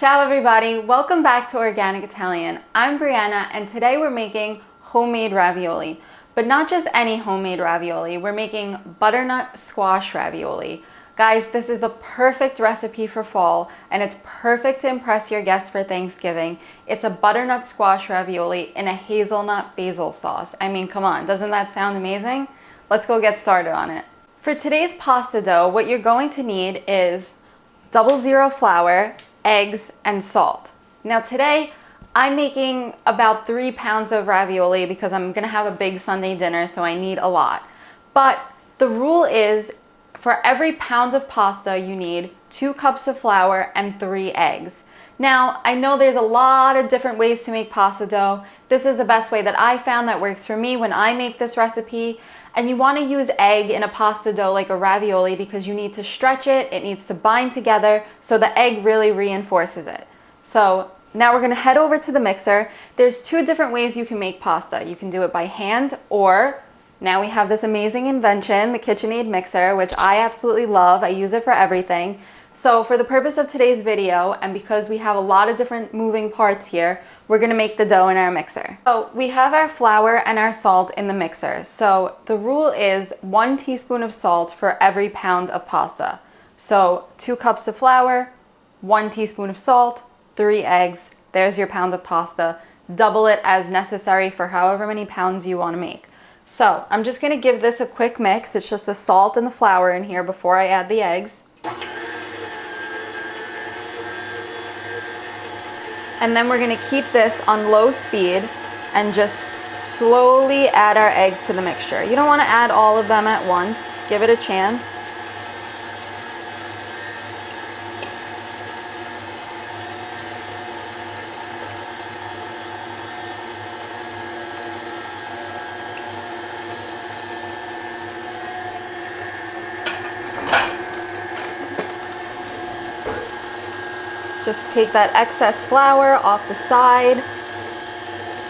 Ciao everybody, welcome back to Organic Italian. I'm Brianna and today we're making homemade ravioli. But not just any homemade ravioli, we're making butternut squash ravioli. Guys, this is the perfect recipe for fall and it's perfect to impress your guests for Thanksgiving. It's a butternut squash ravioli in a hazelnut basil sauce. I mean, come on, doesn't that sound amazing? Let's go get started on it. For today's pasta dough, what you're going to need is 00 flour, eggs, and salt. Now today, I'm making about 3 pounds of ravioli because I'm gonna have a big Sunday dinner, so I need a lot. But the rule is, for every pound of pasta, you need 2 cups of flour and 3 eggs. Now, I know there's a lot of different ways to make pasta dough. This is the best way that I found that works for me when I make this recipe. And you want to use egg in a pasta dough like a ravioli because you need to stretch it, it needs to bind together, so the egg really reinforces it. So now we're going to head over to the mixer. There's 2 different ways you can make pasta. You can do it by hand, or now we have this amazing invention, the KitchenAid mixer, which I absolutely love. I use it for everything. So for the purpose of today's video, and because we have a lot of different moving parts here, we're gonna make the dough in our mixer. So we have our flour and our salt in the mixer. So the rule is 1 teaspoon of salt for every pound of pasta. So 2 cups of flour, 1 teaspoon of salt, 3 eggs, there's your pound of pasta. Double it as necessary for however many pounds you wanna make. So I'm just gonna give this a quick mix. It's just the salt and the flour in here before I add the eggs. And then we're gonna keep this on low speed and just slowly add our eggs to the mixture. You don't wanna add all of them at once. Give it a chance. Just take that excess flour off the side.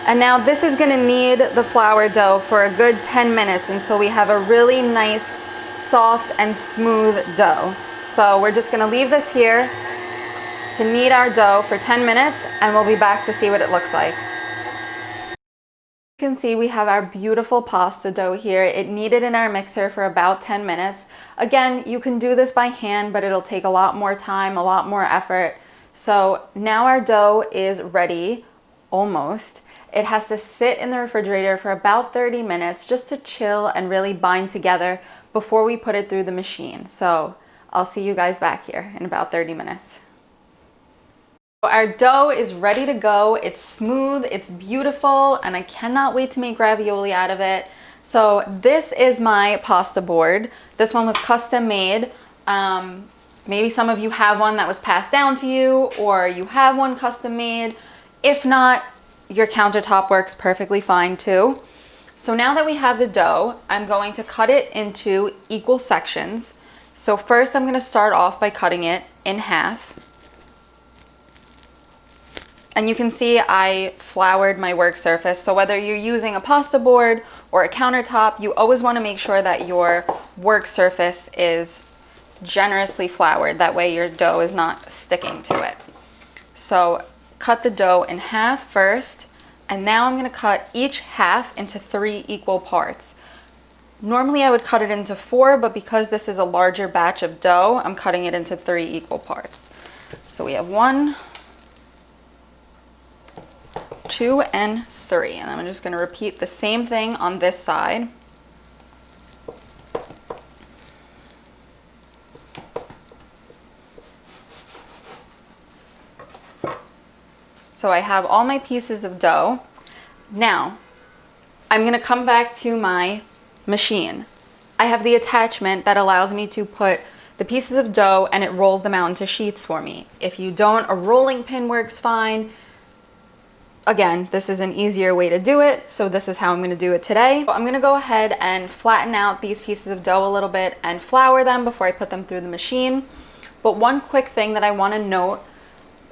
And now this is gonna need the flour dough for a good 10 minutes until we have a really nice, soft and smooth dough. So we're just gonna leave this here to knead our dough for 10 minutes and we'll be back to see what it looks like. You can see we have our beautiful pasta dough here. It kneaded in our mixer for about 10 minutes. Again, you can do this by hand, but it'll take a lot more time, a lot more effort. So now our dough is ready, almost. It has to sit in the refrigerator for about 30 minutes just to chill and really bind together before we put it through the machine. So I'll see you guys back here in about 30 minutes. Our dough is ready to go. It's smooth, it's beautiful, and I cannot wait to make ravioli out of it. So this is my pasta board. This one was custom made. Maybe some of you have one that was passed down to you, or you have one custom made. If not, your countertop works perfectly fine too. So now that we have the dough, I'm going to cut it into equal sections. So first I'm going to start off by cutting it in half. And you can see I floured my work surface. So whether you're using a pasta board or a countertop, you always want to make sure that your work surface is generously floured. That way your dough is not sticking to it. So cut the dough in half first, and now I'm going to cut each half into 3 equal parts. Normally I would cut it into 4, but because this is a larger batch of dough, I'm cutting it into 3 equal parts. So we have 1, 2, and 3. And I'm just going to repeat the same thing on this side. So I have all my pieces of dough. Now, I'm gonna come back to my machine. I have the attachment that allows me to put the pieces of dough and it rolls them out into sheets for me. If you don't, a rolling pin works fine. Again, this is an easier way to do it, so this is how I'm gonna do it today. I'm gonna go ahead and flatten out these pieces of dough a little bit and flour them before I put them through the machine. But one quick thing that I wanna note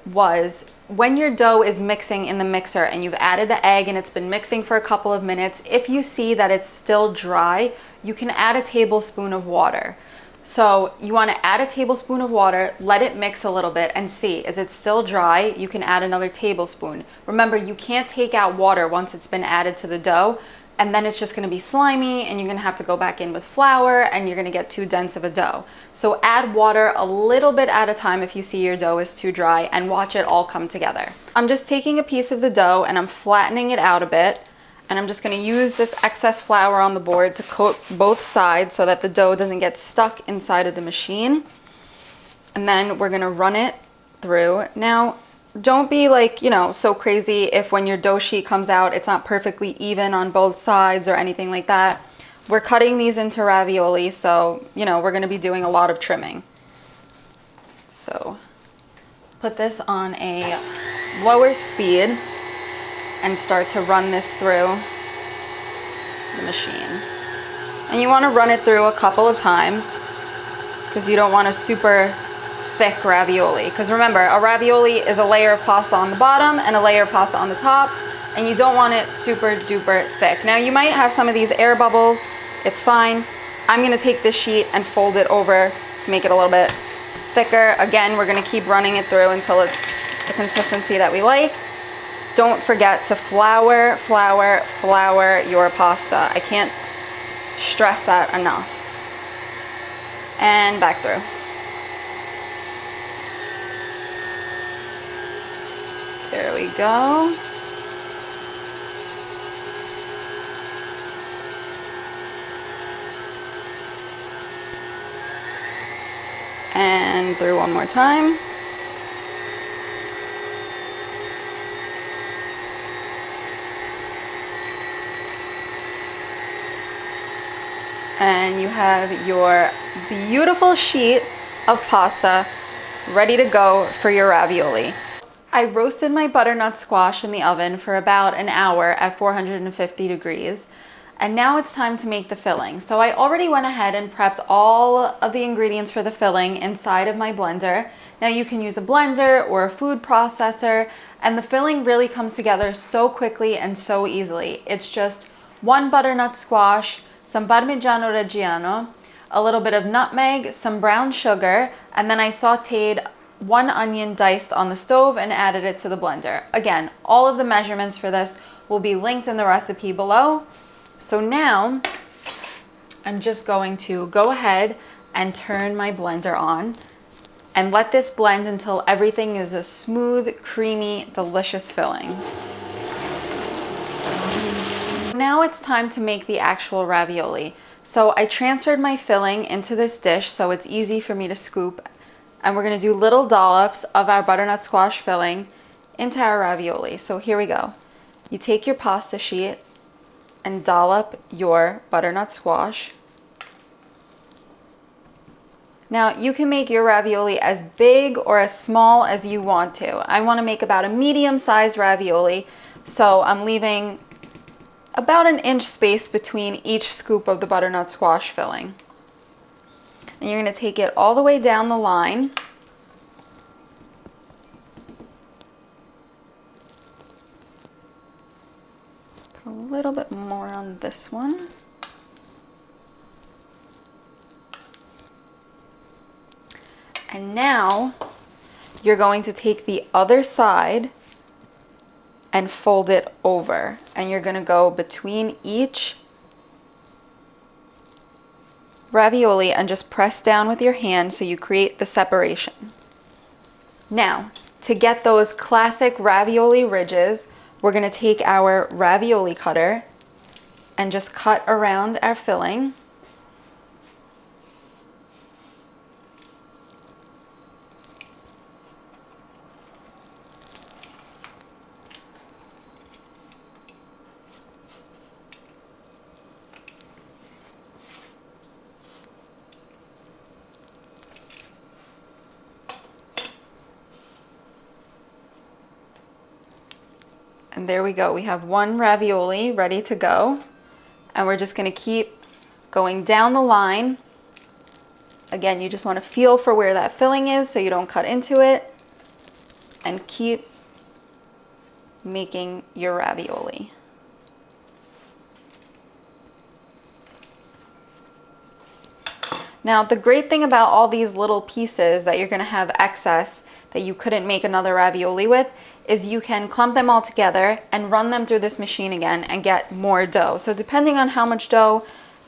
was when your dough is mixing in the mixer and you've added the egg and it's been mixing for a couple of minutes, if you see that it's still dry, you can add a tablespoon of water. So you want to add a tablespoon of water, let it mix a little bit and see, is it still dry? You can add another tablespoon. Remember, you can't take out water once it's been added to the dough, and then it's just going to be slimy and you're going to have to go back in with flour and you're going to get too dense of a dough. So add water a little bit at a time if you see your dough is too dry, and watch it all come together. I'm just taking a piece of the dough and I'm flattening it out a bit. And I'm just going to use this excess flour on the board to coat both sides so that the dough doesn't get stuck inside of the machine. And then we're going to run it through. Now, don't be like, so crazy if when your dough sheet comes out, it's not perfectly even on both sides or anything like that. We're cutting these into ravioli, so, we're going to be doing a lot of trimming. So, put this on a lower speed and start to run this through the machine. And you want to run it through a couple of times because you don't want a super thick ravioli. Because remember, a ravioli is a layer of pasta on the bottom and a layer of pasta on the top, and you don't want it super duper thick. Now you might have some of these air bubbles, it's fine. I'm going to take this sheet and fold it over to make it a little bit thicker. Again, we're going to keep running it through until it's the consistency that we like. Don't forget to flour, flour, flour your pasta. I can't stress that enough. And back through. There we go. And through one more time. And you have your beautiful sheet of pasta ready to go for your ravioli. I roasted my butternut squash in the oven for about an hour at 450 degrees. And now it's time to make the filling. So I already went ahead and prepped all of the ingredients for the filling inside of my blender. Now you can use a blender or a food processor, and the filling really comes together so quickly and so easily. It's just one butternut squash, some Parmigiano Reggiano, a little bit of nutmeg, some brown sugar, and then I sauteed one onion diced on the stove and added it to the blender. Again, all of the measurements for this will be linked in the recipe below. So now I'm just going to go ahead and turn my blender on and let this blend until everything is a smooth, creamy, delicious filling. Now it's time to make the actual ravioli. So I transferred my filling into this dish so it's easy for me to scoop. And we're gonna do little dollops of our butternut squash filling into our ravioli. So here we go. You take your pasta sheet and dollop your butternut squash. Now you can make your ravioli as big or as small as you want to. I want to make about a medium-sized ravioli, so I'm leaving about an inch space between each scoop of the butternut squash filling. And you're going to take it all the way down the line. Put a little bit more on this one. And now you're going to take the other side and fold it over. And you're going to go between each ravioli and just press down with your hand so you create the separation. Now, to get those classic ravioli ridges, we're going to take our ravioli cutter and just cut around our filling. And there we go. We have one ravioli ready to go. And we're just going to keep going down the line. Again, you just want to feel for where that filling is so you don't cut into it. And keep making your ravioli. Now, the great thing about all these little pieces that you're gonna have excess that you couldn't make another ravioli with is you can clump them all together and run them through this machine again and get more dough. So depending on how much dough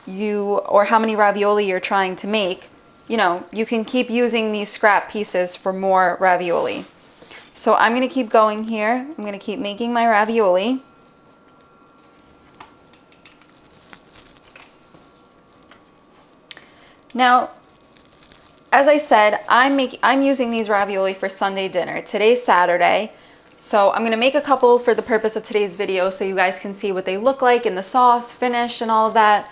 or how many ravioli you're trying to make, you know, you can keep using these scrap pieces for more ravioli. So I'm gonna keep going here. I'm gonna keep making my ravioli. Now, as I said, I'm using these ravioli for Sunday dinner. Today's Saturday, so I'm gonna make a couple for the purpose of today's video so you guys can see what they look like in the sauce, finish, and all of that,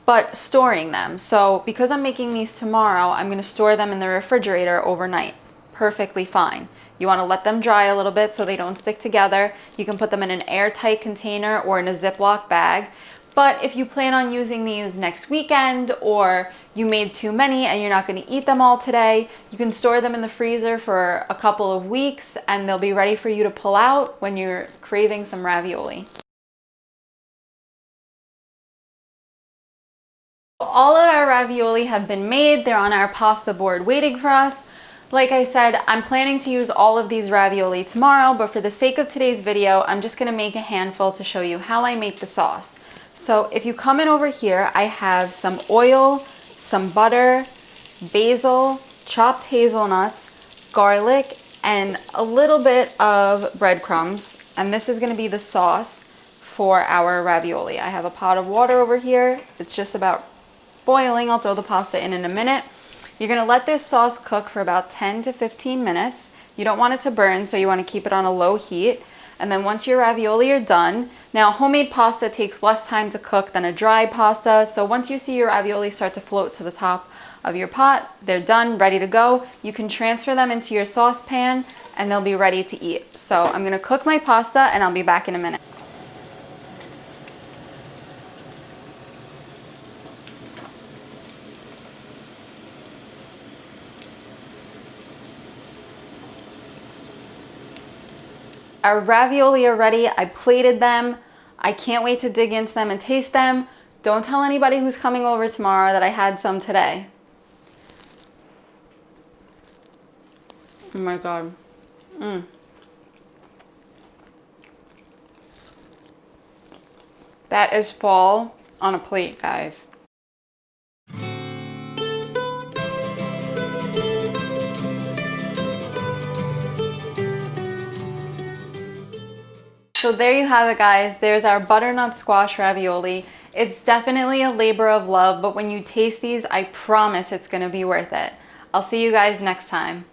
but storing them. So because I'm making these tomorrow, I'm gonna store them in the refrigerator overnight. Perfectly fine. You wanna let them dry a little bit so they don't stick together. You can put them in an airtight container or in a Ziploc bag. But if you plan on using these next weekend, or you made too many and you're not going to eat them all today, you can store them in the freezer for a couple of weeks and they'll be ready for you to pull out when you're craving some ravioli. All of our ravioli have been made. They're on our pasta board waiting for us. Like I said, I'm planning to use all of these ravioli tomorrow, but for the sake of today's video, I'm just going to make a handful to show you how I make the sauce. So if you come in over here, I have some oil, some butter, basil, chopped hazelnuts, garlic, and a little bit of breadcrumbs. And this is going to be the sauce for our ravioli. I have a pot of water over here. It's just about boiling. I'll throw the pasta in a minute. You're going to let this sauce cook for about 10 to 15 minutes. You don't want it to burn, so you want to keep it on a low heat. And then once your ravioli are done, now homemade pasta takes less time to cook than a dry pasta. So once you see your ravioli start to float to the top of your pot, they're done, ready to go. You can transfer them into your saucepan and they'll be ready to eat. So I'm gonna cook my pasta and I'll be back in a minute. Our ravioli are ready. I plated them. I can't wait to dig into them and taste them. Don't tell anybody who's coming over tomorrow that I had some today. Oh my God. That is fall on a plate, guys. So there you have it, guys. There's our butternut squash ravioli. It's definitely a labor of love, but when you taste these, I promise it's gonna be worth it. I'll see you guys next time.